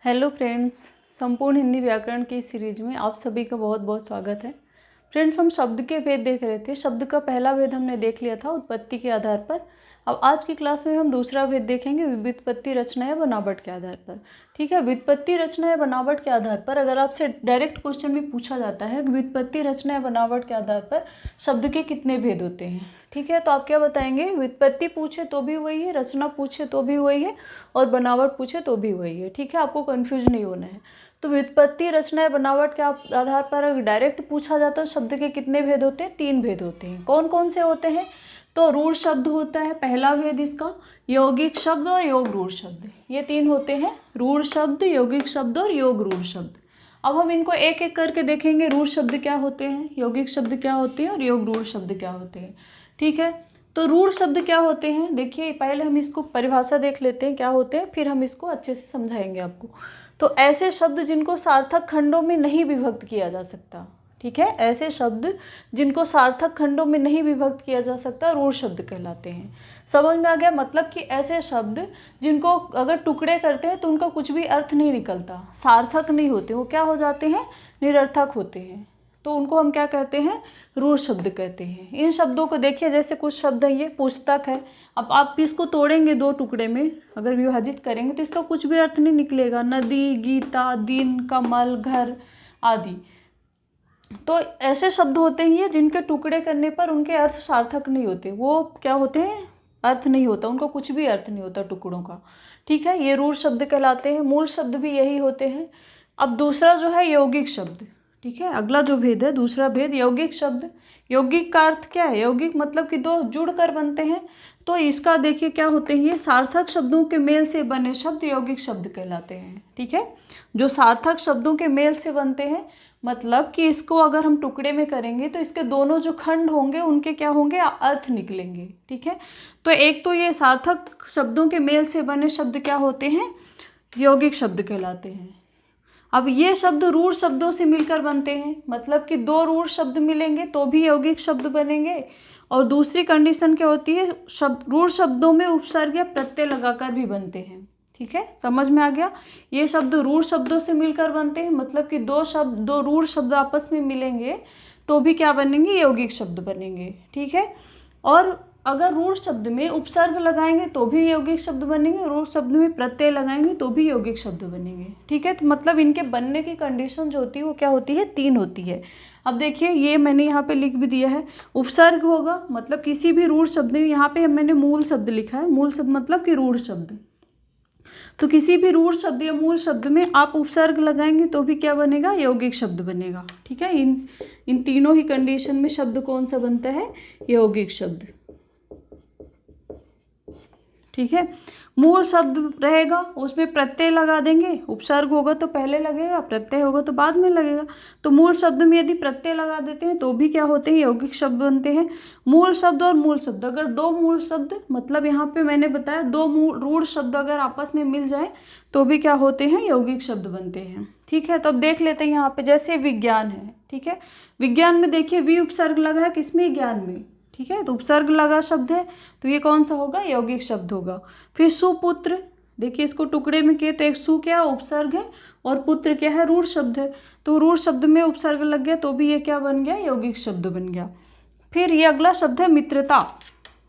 Hello friends, संपूर्ण हिंदी व्याकरण की इस सीरीज में आप सभी का बहुत बहुत स्वागत है। फ्रेंड्स, हम शब्द के भेद देख रहे थे। शब्द का पहला भेद हमने देख लिया था उत्पत्ति के आधार पर। अब आज की क्लास में हम दूसरा भेद देखेंगे व्युत्पत्ति, रचना या बनावट के आधार पर। ठीक है, व्युत्पत्ति, रचना या बनावट के आधार पर अगर आपसे डायरेक्ट क्वेश्चन भी पूछा जाता है कि व्युत्पत्ति, रचना या बनावट के आधार पर शब्द के कितने भेद होते हैं, ठीक है, तो आप क्या बताएंगे? व्युत्पत्ति पूछे तो भी वही है, रचना पूछे तो भी वही है और बनावट पूछे तो भी वही है। ठीक है, आपको कंफ्यूज नहीं होना है। तो व्युत्पत्ति, रचना या बनावट के आधार पर अगर डायरेक्ट पूछा जाता है शब्द के कितने भेद होते हैं? 3 भेद होते हैं। कौन कौन से होते हैं? तो रूढ़ शब्द होता है पहला भेद इसका, यौगिक शब्द और योग रूढ़ शब्द, ये 3 होते हैं। रूढ़ शब्द, यौगिक शब्द और योग रूढ़ शब्द। अब हम इनको एक एक करके देखेंगे। रूढ़ शब्द क्या होते हैं, यौगिक शब्द क्या होते हैं और योग रूढ़ शब्द क्या होते हैं। ठीक है, तो रूढ़ शब्द क्या होते हैं? देखिए, पहले हम इसको परिभाषा देख लेते हैं क्या होते हैं, फिर हम इसको अच्छे से समझाएंगे आपको। तो ऐसे शब्द जिनको सार्थक खंडों में नहीं विभक्त किया जा सकता। ठीक है, ऐसे शब्द जिनको सार्थक खंडों में नहीं विभक्त किया जा सकता रूढ़ शब्द कहलाते हैं। समझ में आ गया? मतलब कि ऐसे शब्द जिनको अगर टुकड़े करते हैं तो उनका कुछ भी अर्थ नहीं निकलता, सार्थक नहीं होते, वो क्या हो जाते हैं? निरर्थक होते हैं। तो उनको हम क्या कहते हैं? रूढ़ शब्द कहते हैं। इन शब्दों को देखिए, जैसे कुछ शब्द है, ये पुस्तक है। अब आप इसको तोड़ेंगे 2 टुकड़े में, अगर विभाजित करेंगे तो इसका कुछ भी अर्थ नहीं निकलेगा। नदी, गीता, दिन, कमल, घर आदि। तो ऐसे शब्द होते हैं ये जिनके टुकड़े करने पर उनके अर्थ सार्थक नहीं होते। वो क्या होते हैं? अर्थ नहीं होता, उनका कुछ भी अर्थ नहीं होता टुकड़ों का। ठीक है, ये रूढ़ शब्द कहलाते हैं। मूल शब्द भी यही होते हैं। अब दूसरा जो है यौगिक शब्द। ठीक है, अगला जो भेद है, दूसरा भेद यौगिक शब्द। यौगिक का अर्थ क्या है? यौगिक मतलब कि 2 जुड़कर बनते हैं। तो इसका देखिए क्या होते हैं, ये सार्थक शब्दों के मेल से बने शब्द यौगिक शब्द कहलाते हैं। ठीक है, जो सार्थक शब्दों के मेल से बनते हैं, मतलब कि इसको अगर हम टुकड़े में करेंगे तो इसके दोनों जो खंड होंगे उनके क्या होंगे? अर्थ निकलेंगे। ठीक है, तो एक तो ये सार्थक शब्दों के मेल से बने शब्द क्या होते हैं? यौगिक शब्द कहलाते हैं। अब ये शब्द रूढ़ शब्दों से मिलकर बनते हैं, मतलब कि 2 रूढ़ शब्द मिलेंगे तो भी यौगिक शब्द बनेंगे। और दूसरी कंडीशन क्या होती है? रूढ़ शब्दों में उपसर्ग या प्रत्यय लगाकर भी बनते हैं। ठीक है, समझ में आ गया? ये शब्द रूढ़ शब्दों से मिलकर बनते हैं, मतलब कि 2 रूढ़ शब्द आपस में मिलेंगे तो भी क्या बनेंगे? यौगिक शब्द बनेंगे। ठीक है, और अगर रूढ़ शब्द में उपसर्ग लगाएंगे तो भी यौगिक शब्द बनेंगे, रूढ़ शब्द में प्रत्यय लगाएंगे तो भी यौगिक शब्द बनेंगे। ठीक है, तो मतलब इनके बनने की कंडीशन जो होती है वो क्या होती है? 3 होती है। अब देखिए, ये मैंने यहाँ पे लिख भी दिया है। उपसर्ग होगा, मतलब किसी भी रूढ़ शब्द में, यहाँ पे मैंने मूल शब्द लिखा है। मूल शब्द मतलब कि रूढ़ शब्द। तो किसी भी रूढ़ शब्द या मूल शब्द में आप उपसर्ग लगाएंगे तो भी क्या बनेगा? यौगिक शब्द बनेगा। ठीक है, इन तीनों ही कंडीशन में शब्द कौन सा बनता है? यौगिक शब्द। ठीक है, मूल शब्द रहेगा उसमें प्रत्यय लगा देंगे। उपसर्ग होगा तो पहले लगेगा, प्रत्यय होगा तो बाद में लगेगा। तो मूल शब्द में यदि प्रत्यय लगा देते हैं तो भी क्या होते हैं? यौगिक शब्द बनते हैं। मूल शब्द और मूल शब्द, अगर 2 मूल शब्द, मतलब यहाँ पे मैंने बताया 2 मूल रूढ़ शब्द अगर आपस में मिल जाए तो भी क्या होते हैं? यौगिक शब्द बनते हैं। ठीक है, तो अब देख लेते हैं यहाँ पे, जैसे विज्ञान है। ठीक है, विज्ञान में देखिए वी उपसर्ग लगा है, किसमें? ज्ञान में। ठीक है, तो उपसर्ग लगा शब्द है तो ये कौन सा होगा? यौगिक शब्द होगा। फिर सुपुत्र, देखिए इसको टुकड़े में किए तो एक सु क्या उपसर्ग है और पुत्र क्या है? रूढ़ शब्द है। तो रूढ़ शब्द में उपसर्ग लग गया तो भी ये क्या बन गया? यौगिक शब्द बन गया। फिर ये अगला शब्द है मित्रता।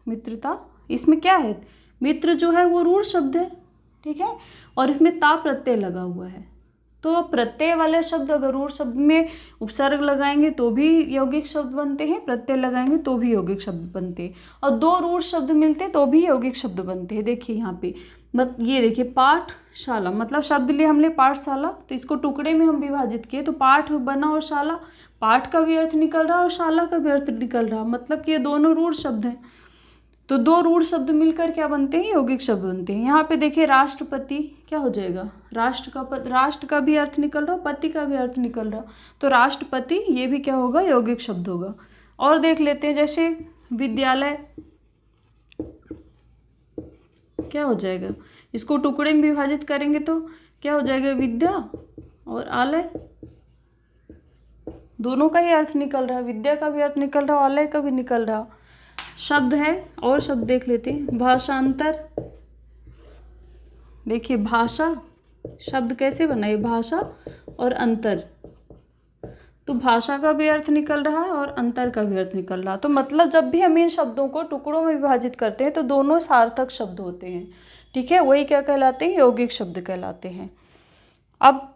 मित्रता, इसमें क्या है? मित्र जो है वो रूढ़ शब्द है। ठीक है, और इसमें ता प्रत्यय लगा हुआ है। तो प्रत्यय वाले शब्द अगर रूढ़ शब्द में उपसर्ग लगाएंगे तो भी यौगिक शब्द बनते हैं, प्रत्यय लगाएंगे तो भी यौगिक शब्द बनते हैं। और 2 रूढ़ शब्द मिलते हैं तो भी यौगिक शब्द बनते हैं। देखिए यहाँ पे ये देखिए, पाठशाला, मतलब शब्द लिए हमने पाठशाला, तो इसको टुकड़े में हम विभाजित किए तो पाठ बना और शाला। पाठ का भी अर्थ निकल रहा और शाला का भी अर्थ निकल रहा, मतलब कि ये दोनों रूढ़ शब्द हैं। तो 2 रूढ़ शब्द मिलकर क्या बनते हैं? यौगिक शब्द बनते हैं। यहाँ पे देखिए राष्ट्रपति क्या हो जाएगा? राष्ट्र का भी अर्थ निकल रहा, पति का भी अर्थ निकल रहा, तो राष्ट्रपति ये भी क्या होगा? यौगिक शब्द होगा। और देख लेते हैं, जैसे विद्यालय क्या हो जाएगा? इसको टुकड़े में विभाजित करेंगे तो क्या हो जाएगा? विद्या और आलय, दोनों का ही अर्थ निकल रहा है, विद्या का भी अर्थ निकल रहा, आलय का भी निकल रहा। शब्द है और शब्द देख लेते हैं। भाषांतर, देखिए भाषा शब्द कैसे बना, ये भाषा और अंतर। तो भाषा का भी अर्थ निकल रहा है और अंतर का भी अर्थ निकल रहा है। तो मतलब जब भी हम इन शब्दों को टुकड़ों में विभाजित करते हैं तो दोनों सार्थक शब्द होते हैं। ठीक है, वही क्या कहलाते हैं, यौगिक शब्द कहलाते हैं। अब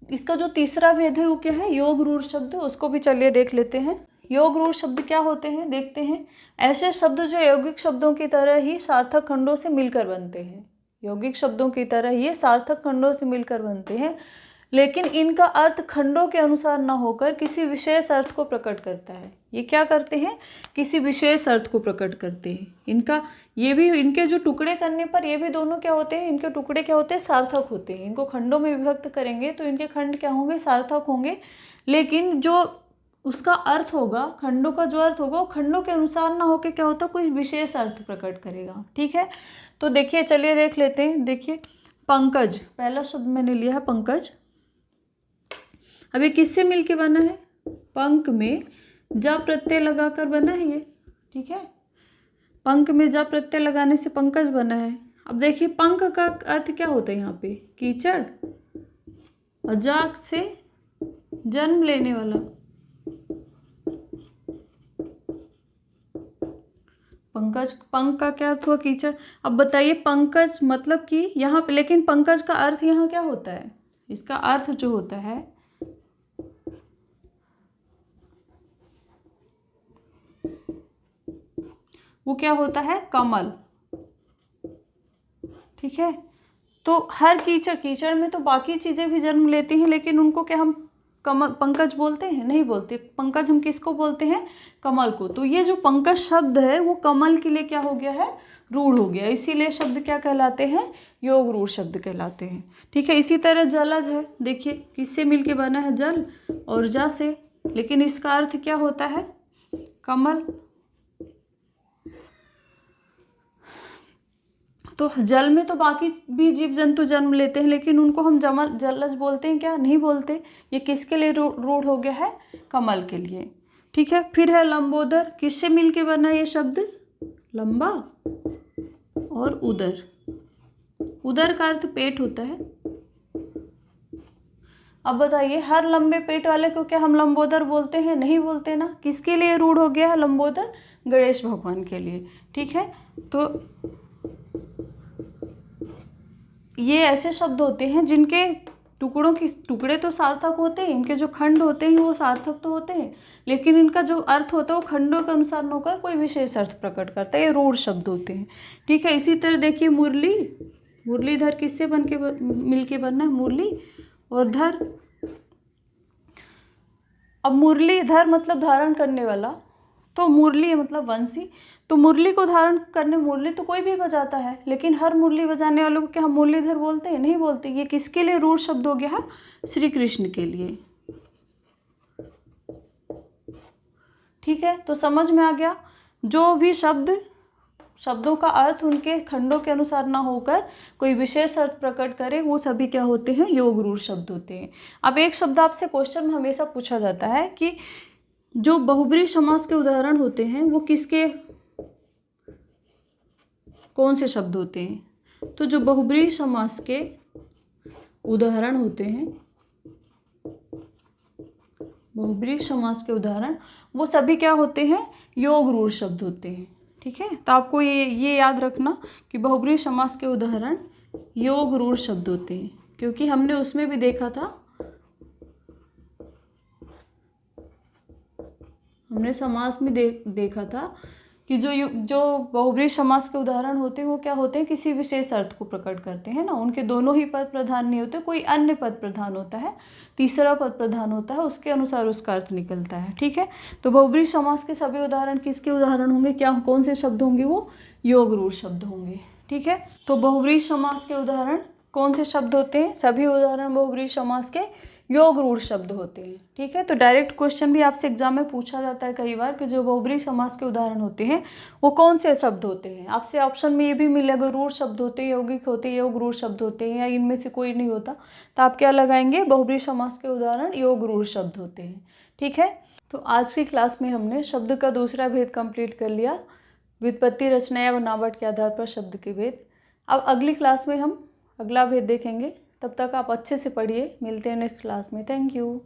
इसका जो तीसरा भेद है वो क्या है, योग रूढ़ शब्द, उसको भी चलिए देख लेते हैं। योग रूढ़ शब्द क्या होते हैं, देखते हैं। ऐसे शब्द जो यौगिक शब्दों की तरह ही सार्थक खंडों से मिलकर बनते हैं। यौगिक शब्दों की तरह ये सार्थक खंडों से मिलकर बनते हैं, लेकिन इनका अर्थ खंडों के अनुसार न होकर किसी विशेष अर्थ को प्रकट करता है। ये क्या करते हैं, किसी विशेष अर्थ को प्रकट करते हैं। इनका ये भी, इनके जो टुकड़े करने पर ये भी दोनों क्या होते हैं, इनके टुकड़े क्या होते हैं, सार्थक होते हैं। इनको खंडों में विभक्त करेंगे तो इनके खंड क्या होंगे, सार्थक होंगे, लेकिन जो उसका अर्थ होगा, खंडों का जो अर्थ होगा वो खंडों के अनुसार ना होकर क्या होता है, कोई विशेष अर्थ प्रकट करेगा। ठीक है, तो देखिए, चलिए देख लेते हैं। देखिए, पंकज, पहला शब्द मैंने लिया है पंकज। अब ये किससे मिलके बना है, पंक में जा प्रत्यय लगाकर बना है ये। ठीक है, पंक में जा प्रत्यय लगाने से पंकज बना है। अब देखिए, पंक का अर्थ क्या होता है यहाँ पे, कीचड़, और जा से जन्म लेने वाला। पंकज, पंक का क्या अर्थ हुआ, कीचड़। अब बताइए, पंकज मतलब कि यहाँ पे, लेकिन पंकज का अर्थ यहाँ क्या होता है, इसका अर्थ जो होता है वो क्या होता है, कमल। ठीक है, तो हर कीचड़, कीचड़ में तो बाकी चीजें भी जन्म लेती हैं, लेकिन उनको क्या हम कमल, पंकज बोलते हैं, नहीं बोलते। पंकज हम किसको बोलते हैं, कमल को। तो ये जो पंकज शब्द है वो कमल के लिए क्या हो गया है, रूढ़ हो गया, इसीलिए शब्द क्या कहलाते हैं, योग रूढ़ शब्द कहलाते हैं। ठीक है, इसी तरह जलज है, देखिए किससे मिलके बना है, जल और जा से, लेकिन इसका अर्थ क्या होता है, कमल। तो जल में तो बाकी भी जीव जंतु जन्म लेते हैं, लेकिन उनको हम जलज बोलते हैं क्या, नहीं बोलते। ये किसके लिए रूढ़ हो गया है, कमल के लिए। ठीक है, फिर है लंबोदर, किससे मिलके बना ये शब्द, लंबा और उदर। उदर का अर्थ पेट होता है। अब बताइए, हर लंबे पेट वाले को क्या हम लंबोदर बोलते हैं, नहीं बोलते ना। किसके लिए रूढ़ हो गया है लंबोदर, गणेश भगवान के लिए। ठीक है, तो ये ऐसे शब्द होते हैं जिनके टुकड़े तो सार्थक होते हैं, इनके जो खंड होते हैं वो सार्थक तो होते हैं, लेकिन इनका जो अर्थ होता है वो खंडों के अनुसार न होकर कोई विशेष अर्थ प्रकट करता है। ये रूढ़ शब्द होते हैं। ठीक है, इसी तरह देखिए, मुरली, मुरलीधर किससे मिलके बनना है, मुरली और धर। अब मुरलीधर मतलब धारण करने वाला, तो मुरली मतलब वंशी। तो मुरली को धारण करने, मुरली तो कोई भी बजाता है, लेकिन हर मुरली बजाने वालों को क्या हम मुरलीधर बोलते हैं, नहीं बोलते। ये किसके लिए रूढ़ शब्द हो गया है, श्री कृष्ण के लिए। ठीक है, तो समझ में आ गया, जो भी शब्दों का अर्थ उनके खंडों के अनुसार ना होकर कोई विशेष अर्थ प्रकट करे, वो सभी क्या होते हैं, योग रूढ़ शब्द होते हैं। अब एक शब्द आपसे क्वेश्चन में हमेशा पूछा जाता है कि जो बहुब्रीहि समास के उदाहरण होते हैं वो किसके, कौन से शब्द होते हैं। तो जो बहुब्रीहि समास के उदाहरण होते हैं, बहुब्रीहि समास के उदाहरण वो सभी क्या होते हैं, योग रूढ़ शब्द होते हैं। ठीक है, तो आपको ये याद रखना कि बहुब्रीहि समास के उदाहरण योग रूढ़ शब्द होते हैं, क्योंकि हमने उसमें भी देखा था, हमने समास में देखा था कि जो बहुब्रीहि समास के उदाहरण होते हैं वो क्या होते हैं, किसी विशेष अर्थ को प्रकट करते हैं ना। उनके दोनों ही पद प्रधान नहीं होते, कोई अन्य पद प्रधान होता है, तीसरा पद प्रधान होता है, उसके अनुसार उसका अर्थ निकलता है। ठीक है, तो बहुब्रीहि समास के सभी उदाहरण किसके उदाहरण होंगे, क्या कौन से शब्द होंगे, वो योग रूढ़ शब्द होंगे। ठीक है, तो बहुब्रीहि समास के उदाहरण कौन से शब्द होते हैं, सभी उदाहरण बहुब्रीहि समास के योग रूढ़ शब्द होते हैं। ठीक है, तो डायरेक्ट क्वेश्चन भी आपसे एग्जाम में पूछा जाता है कई बार कि जो बहुब्रीहि समास के उदाहरण होते हैं वो कौन से शब्द होते हैं। आपसे ऑप्शन में ये भी मिलेगा, रूढ़ शब्द होते हैं, यौगिक होते हैं, योग रूढ़ शब्द होते हैं, या इनमें से कोई नहीं होता, तो आप क्या लगाएंगे, बहुब्रीहि समास के उदाहरण योग रूढ़ शब्द होते हैं। ठीक है, तो आज की क्लास में हमने शब्द का दूसरा भेद कंप्लीट कर लिया, व्युत्पत्ति, रचना या बनावट के आधार पर शब्द के भेद। अब अगली क्लास में हम अगला भेद देखेंगे, तब तक आप अच्छे से पढ़िए। मिलते हैं नेक्स्ट क्लास में। Thank you.